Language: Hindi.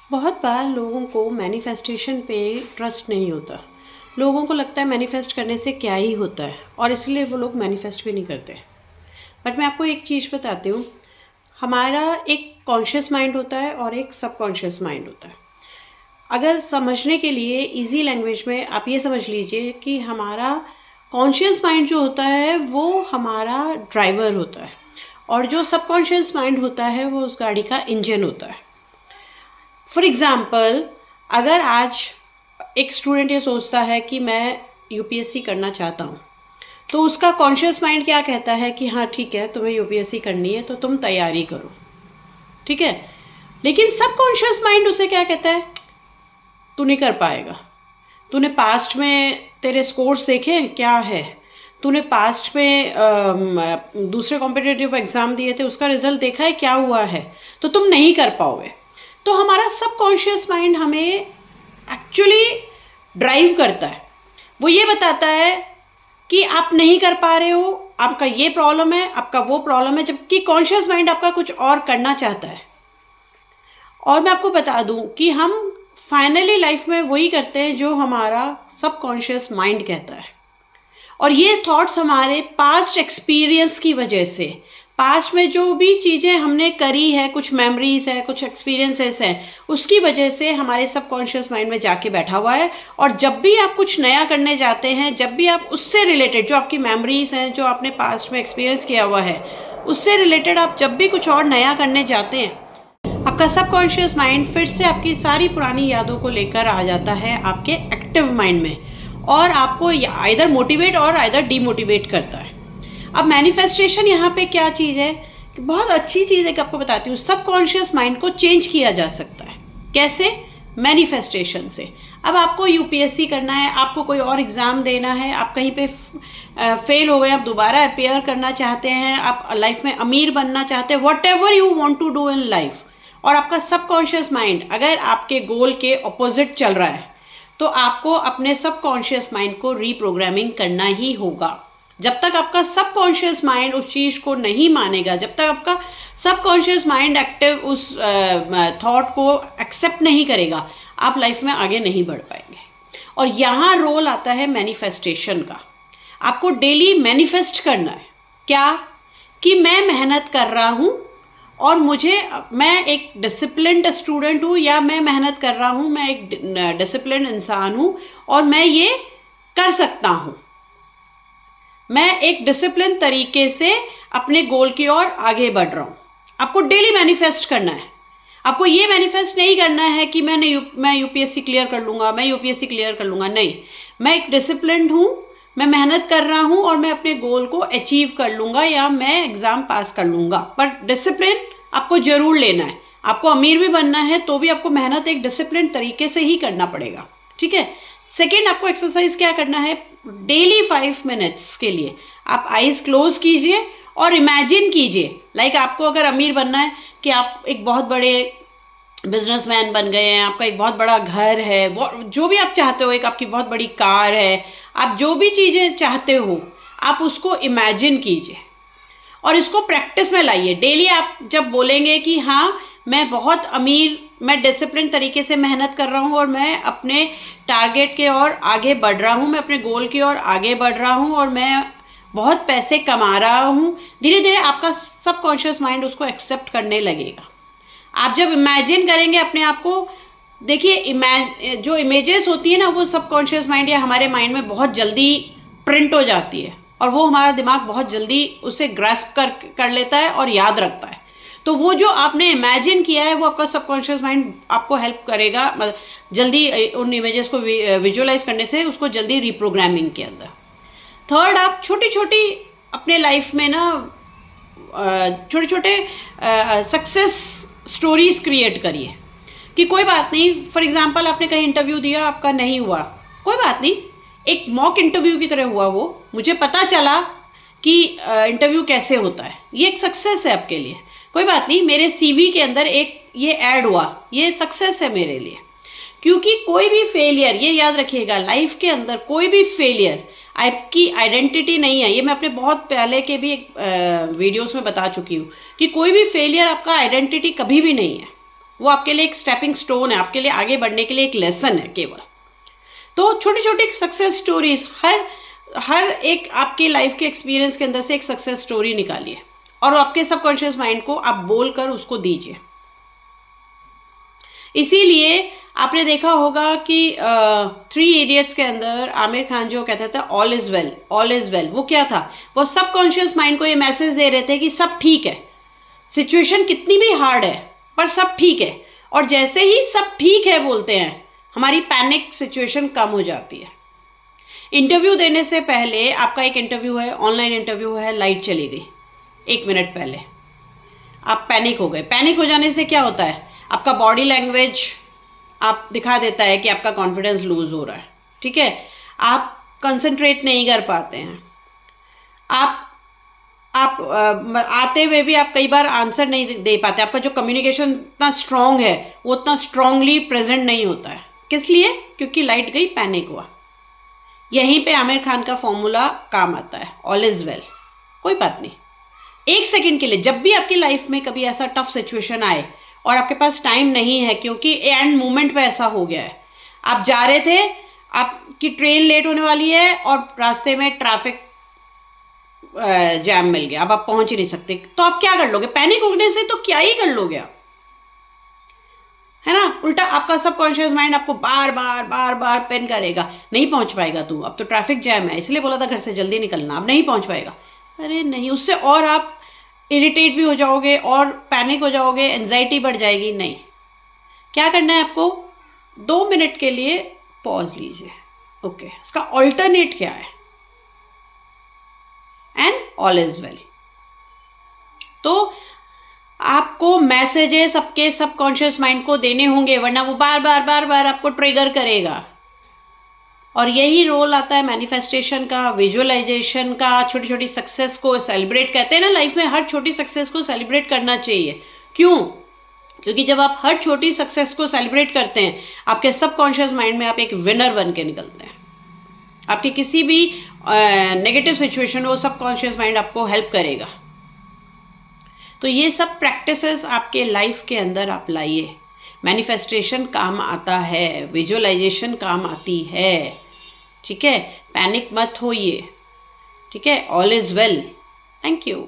बहुत बार लोगों को मैनिफेस्टेशन पे ट्रस्ट नहीं होता। लोगों को लगता है मैनिफेस्ट करने से क्या ही होता है और इसलिए वो लोग मैनिफेस्ट भी नहीं करते। बट मैं आपको एक चीज़ बताती हूँ, हमारा एक कॉन्शियस माइंड होता है और एक सबकॉन्शियस माइंड होता है। अगर समझने के लिए इजी लैंग्वेज में आप ये समझ लीजिए कि हमारा कॉन्शियस माइंड जो होता है वो हमारा ड्राइवर होता है और जो सबकॉन्शियस माइंड होता है वो उस गाड़ी का इंजन होता है। फॉर एग्ज़ाम्पल, अगर आज एक स्टूडेंट ये सोचता है कि मैं यूपीएससी करना चाहता हूँ, तो उसका कॉन्शियस माइंड क्या कहता है कि हाँ ठीक है, तुम्हें यूपीएससी करनी है तो तुम तैयारी करो, ठीक है। लेकिन सबकॉन्शियस माइंड उसे क्या कहता है, तू नहीं कर पाएगा। तूने पास्ट में तेरे स्कोर्स देखे क्या है, तूने पास्ट में दूसरे कॉम्पिटिटिव एग्ज़ाम दिए थे, उसका रिजल्ट देखा है क्या हुआ है, तो तुम नहीं कर पाओगे। तो हमारा सबकॉन्शियस माइंड हमें एक्चुअली ड्राइव करता है। वो ये बताता है कि आप नहीं कर पा रहे हो, आपका ये प्रॉब्लम है, आपका वो प्रॉब्लम है, जबकि कॉन्शियस माइंड आपका कुछ और करना चाहता है। और मैं आपको बता दूं कि हम फाइनली लाइफ में वही करते हैं जो हमारा सबकॉन्शियस माइंड कहता है। और ये थॉट्स हमारे पास्ट एक्सपीरियंस की वजह से, पास्ट में जो भी चीज़ें हमने करी है, कुछ मेमोरीज है, कुछ एक्सपीरियंसेस हैं, उसकी वजह से हमारे सबकॉन्शियस माइंड में जाके बैठा हुआ है। और जब भी आप कुछ नया करने जाते हैं, जब भी आप उससे रिलेटेड जो आपकी मेमोरीज हैं, जो आपने पास्ट में एक्सपीरियंस किया हुआ है, उससे रिलेटेड आप जब भी कुछ और नया करने जाते हैं, आपका सबकॉन्शियस माइंड फिर से आपकी सारी पुरानी यादों को लेकर आ जाता है आपके एक्टिव माइंड में और आपको आइदर मोटिवेट और आइदर डीमोटिवेट करता है। अब मैनिफेस्टेशन यहाँ पे क्या चीज़ है, बहुत अच्छी चीज़ है कि आपको बताती हूँ। सबकॉन्शियस माइंड को चेंज किया जा सकता है। कैसे? मैनिफेस्टेशन से। अब आपको यूपीएससी करना है, आपको कोई और एग्ज़ाम देना है, आप कहीं पे फेल हो गए, आप दोबारा अपेयर करना चाहते हैं, आप लाइफ में अमीर बनना चाहते हैं, whatever you want to do in life, और आपका सबकॉन्शियस माइंड अगर आपके गोल के ऑपोजिट चल रहा है, तो आपको अपने सबकॉन्शियस माइंड को रीप्रोग्रामिंग करना ही होगा। जब तक आपका सबकॉन्शियस माइंड उस चीज़ को नहीं मानेगा, जब तक आपका सबकॉन्शियस माइंड एक्टिव उस थॉट को एक्सेप्ट नहीं करेगा, आप लाइफ में आगे नहीं बढ़ पाएंगे। और यहाँ रोल आता है मैनिफेस्टेशन का। आपको डेली मैनिफेस्ट करना है क्या, कि मैं मेहनत कर रहा हूँ और मैं एक डिसिप्लिन्ड स्टूडेंट हूँ, या मैं मेहनत कर रहा हूँ, मैं एक डिसिप्लिन्ड इंसान हूँ और मैं ये कर सकता हूँ। मैं एक डिसिप्लिन तरीके से अपने गोल की ओर आगे बढ़ रहा हूँ। आपको डेली मैनिफेस्ट करना है। आपको ये मैनिफेस्ट नहीं करना है कि मैं यूपीएससी क्लियर कर लूँगा, मैं यूपीएससी क्लियर कर लूँगा। नहीं, मैं एक डिसिप्लिन्ड हूँ, मैं मेहनत कर रहा हूँ और मैं अपने गोल को अचीव कर लूँगा, या मैं एग्ज़ाम पास कर लूँगा। पर डिसिप्लिन आपको ज़रूर लेना है। आपको अमीर भी बनना है तो भी आपको मेहनत एक डिसिप्लिन तरीके से ही करना पड़ेगा, ठीक है। सेकेंड, आपको एक्सरसाइज क्या करना है, डेली 5 मिनट्स के लिए आप आईज क्लोज कीजिए और इमेजिन कीजिए, लाइक आपको अगर अमीर बनना है कि आप एक बहुत बड़े बिजनेसमैन बन गए हैं, आपका एक बहुत बड़ा घर है, जो भी आप चाहते हो, एक आपकी बहुत बड़ी कार है, आप जो भी चीज़ें चाहते हो आप उसको इमेजिन कीजिए और इसको प्रैक्टिस में लाइए। डेली आप जब बोलेंगे कि हाँ मैं बहुत अमीर, मैं डिसिप्लिन तरीके से मेहनत कर रहा हूँ और मैं अपने टारगेट के ओर आगे बढ़ रहा हूँ, मैं अपने गोल की ओर आगे बढ़ रहा हूँ और मैं बहुत पैसे कमा रहा हूँ, धीरे धीरे आपका सबकॉन्शियस माइंड उसको एक्सेप्ट करने लगेगा। आप जब इमेजिन करेंगे अपने आप को, देखिए जो इमेजेस होती है ना, वो सबकॉन्शियस माइंड या हमारे माइंड में बहुत जल्दी प्रिंट हो जाती है और वो हमारा दिमाग बहुत जल्दी उसे ग्रास्प कर लेता है और याद रखता है। तो वो जो आपने इमेजिन किया है वो आपका सबकॉन्शियस माइंड आपको हेल्प करेगा, मतलब जल्दी उन इमेजेस को विजुअलाइज करने से उसको जल्दी रीप्रोग्रामिंग के अंदर। थर्ड, आप छोटी छोटी अपने लाइफ में ना छोटे छोटे सक्सेस स्टोरीज क्रिएट करिए कि कोई बात नहीं, फॉर एग्जांपल आपने कहीं इंटरव्यू दिया, आपका नहीं हुआ, कोई बात नहीं, एक मॉक इंटरव्यू की तरह हुआ वो, मुझे पता चला कि इंटरव्यू कैसे होता है, ये एक सक्सेस है आपके लिए। कोई बात नहीं, मेरे सीवी के अंदर एक ये ऐड हुआ, ये सक्सेस है मेरे लिए। क्योंकि कोई भी फेलियर, ये याद रखिएगा, लाइफ के अंदर कोई भी फेलियर आपकी आइडेंटिटी नहीं है। ये मैं अपने बहुत पहले के भी वीडियोस में बता चुकी हूँ कि कोई भी फेलियर आपका आइडेंटिटी कभी भी नहीं है। वो आपके लिए एक स्टेपिंग स्टोन है, आपके लिए आगे बढ़ने के लिए एक लेसन है केवल। तो छोटी छोटी सक्सेस स्टोरीज, हर एक आपकी लाइफ के एक्सपीरियंस के अंदर से एक सक्सेस स्टोरी निकालिए और आपके सबकॉन्शियस माइंड को आप बोलकर उसको दीजिए। इसीलिए आपने देखा होगा कि 3 इडियट्स के अंदर आमिर खान जो कहता था all is well, all is well, वो क्या था? वो सबकॉन्शियस माइंड को ये मैसेज दे रहे थे कि सब ठीक है, सिचुएशन कितनी भी हार्ड है पर सब ठीक है। और जैसे ही सब ठीक है बोलते हैं, हमारी पैनिक सिचुएशन कम हो जाती है। इंटरव्यू देने से पहले, आपका एक इंटरव्यू है, ऑनलाइन इंटरव्यू है, लाइट चली गई 1 मिनट पहले, आप पैनिक हो गए। पैनिक हो जाने से क्या होता है? आपका बॉडी लैंग्वेज आप दिखा देता है कि आपका कॉन्फिडेंस लूज हो रहा है, ठीक है। आप कंसंट्रेट नहीं कर पाते हैं, आप आते हुए भी आप कई बार आंसर नहीं दे पाते। आपका जो कम्युनिकेशन इतना स्ट्रांग है वो उतना स्ट्रांगली प्रेजेंट नहीं होता है। किस लिए? क्योंकि लाइट गई, पैनिक हुआ। यहीं पे आमिर खान का फॉर्मूला काम आता है, ऑल इज वेल। कोई बात नहीं, 1 सेकंड के लिए जब भी आपकी लाइफ में कभी ऐसा टफ सिचुएशन आए और आपके पास टाइम नहीं है क्योंकि एंड मोमेंट पे ऐसा हो गया है, आप जा रहे थे, आपकी ट्रेन लेट होने वाली है और रास्ते में ट्रैफिक जैम मिल गया, अब आप पहुंच ही नहीं सकते, तो आप क्या कर लोगे? पैनिक होने से तो क्या ही कर लोगे आप, है ना। उल्टा आपका सबकॉन्शियस माइंड आपको बार बार पेन करेगा, नहीं पहुंच पाएगा तू, अब तो ट्रैफिक जैम है, इसलिए बोला था घर से जल्दी निकलना, अब नहीं पहुंच पाएगा। अरे नहीं, उससे और आप इरिटेट भी हो जाओगे और पैनिक हो जाओगे, एंजाइटी बढ़ जाएगी। नहीं, क्या करना है आपको? 2 मिनट के लिए पॉज लीजिए। ओके, इसका ऑल्टरनेट क्या है? And all is well. तो आपको मैसेजेस आपके सबकॉन्शियस माइंड को देने होंगे, वरना वो बार बार आपको ट्रिगर करेगा। और यही रोल आता है मैनिफेस्टेशन का, विजुअलाइजेशन का, छोटी छोटी सक्सेस को सेलिब्रेट। कहते हैं ना, लाइफ में हर छोटी सक्सेस को सेलिब्रेट करना चाहिए। क्यों? क्योंकि जब आप हर छोटी सक्सेस को सेलिब्रेट करते हैं, आपके सबकॉन्शियस माइंड में आप एक विनर बन के निकलते हैं। आपके किसी भी नेगेटिव सिचुएशन हो, सबकॉन्शियस माइंड आपको हेल्प करेगा। तो ये सब प्रैक्टिसेस आपके लाइफ के अंदर आप लाइए। मैनिफेस्टेशन काम आता है, विजुअलाइजेशन काम आती है, ठीक है। पैनिक मत होइए, ठीक है। All is well. Thank you.